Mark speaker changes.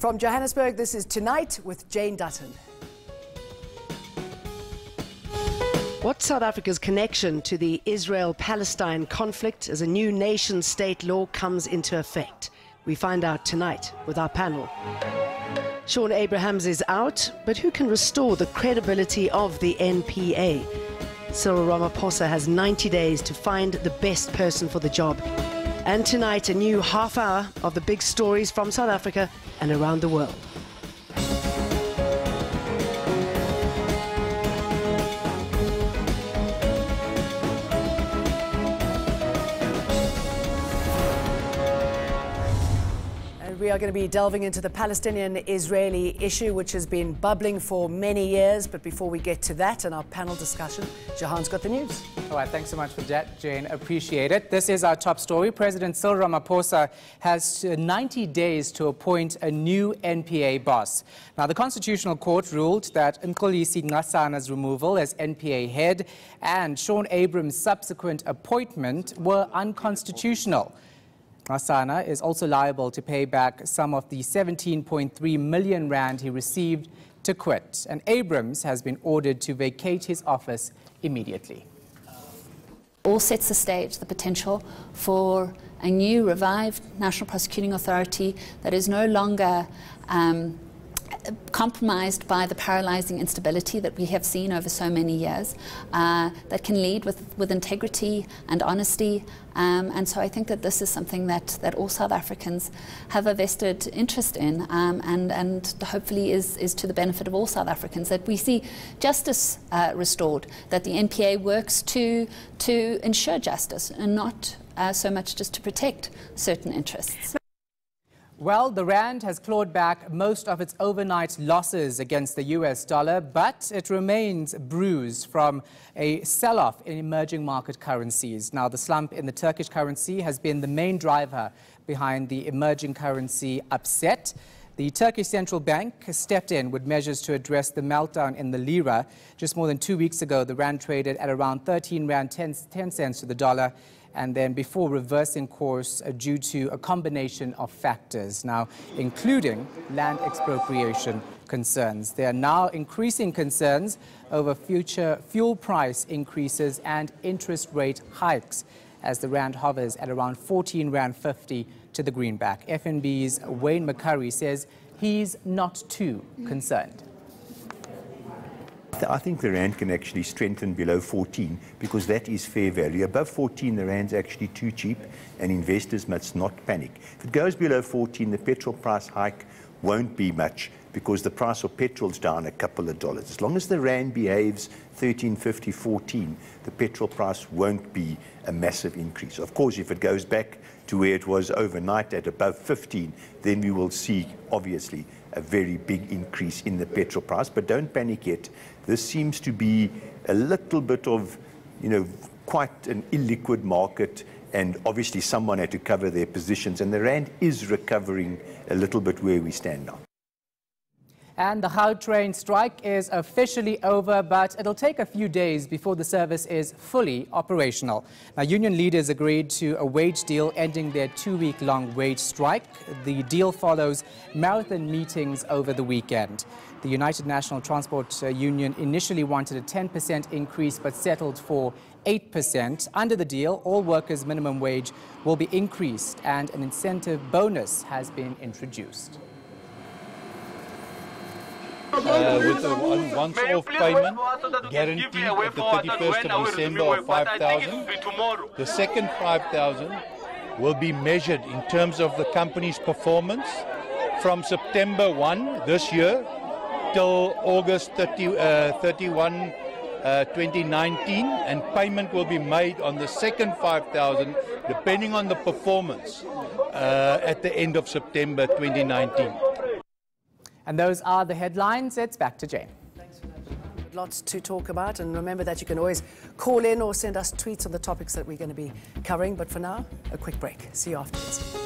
Speaker 1: From Johannesburg, this is Tonight with Jane Dutton. What's South Africa's connection to the Israel-Palestine conflict as a new nation-state law comes into effect? We find out tonight with our panel. Shaun Abrahams is out, but who can restore the credibility of the NPA? Cyril Ramaphosa has 90 days to find the best person for the job. And tonight, a new half hour of the big stories from South Africa and around the world. We are going to be delving into the Palestinian-Israeli issue, which has been bubbling for many years. But before we get to that and our panel discussion, Jahan's got the news.
Speaker 2: All right, thanks so much for that, Jane. Appreciate it. This is our top story. President Cyril Ramaphosa has 90 days to appoint a new NPA boss. Now, the Constitutional Court ruled that Mxolisi Nqasana's removal as NPA head and Shaun Abrahams' subsequent appointment were unconstitutional. Nqasana is also liable to pay back some of the 17.3 million rand he received to quit. And Abrahams has been ordered to vacate his office immediately.
Speaker 3: All sets the stage, the potential for a new, revived National Prosecuting Authority that is no longer compromised by the paralysing instability that we have seen over so many years, that can lead with integrity and honesty. And so I think that this is something that all South Africans have a vested interest in, and hopefully is to the benefit of all South Africans, that we see justice restored, that the NPA works to ensure justice and not so much just to protect certain interests.
Speaker 2: Well, the rand has clawed back most of its overnight losses against the US dollar, but it remains bruised from a sell-off in emerging market currencies. Now, the slump in the Turkish currency has been the main driver behind the emerging currency upset. The Turkish Central Bank stepped in with measures to address the meltdown in the lira. Just more than 2 weeks ago, the rand traded at around 13 rand 10 cents to the dollar, and then before reversing course due to a combination of factors, now including land expropriation concerns. There are now increasing concerns over future fuel price increases and interest rate hikes as the rand hovers at around 14 rand 50 to the greenback. FNB's Wayne McCurry says he's not too concerned.
Speaker 4: I think the rand can actually strengthen below 14 because that is fair value. Above 14, the rand's actually too cheap and investors must not panic. If it goes below 14, the petrol price hike won't be much because the price of petrol's down a couple of dollars. As long as the rand behaves 13.50, 14, the petrol price won't be a massive increase. Of course, if it goes back to where it was overnight at above 15, then we will see, obviously, a very big increase in the petrol price. But don't panic yet. This seems to be a little bit of, quite an illiquid market, and obviously someone had to cover their positions, and the rand is recovering a little bit where we stand now.
Speaker 2: And the Gautrain strike is officially over, but it'll take a few days before the service is fully operational. Now, union leaders agreed to a wage deal ending their 2-week-long wage strike. The deal follows marathon meetings over the weekend. The United National Transport Union initially wanted a 10% increase, but settled for 8%. Under the deal, all workers' minimum wage will be increased, and an incentive bonus has been introduced.
Speaker 5: With a once-off payment guaranteed at the 31st of December of 5,000. The second 5,000 will be measured in terms of the company's performance from September 1 this year till August 31, 2019, and payment will be made on the second 5,000 depending on the performance at the end of September 2019.
Speaker 2: And those are the headlines. It's back to Jane.
Speaker 1: Thanks for that. Lots to talk about, and remember that you can always call in or send us tweets on the topics that we're going to be covering. But for now, a quick break. See you afterwards.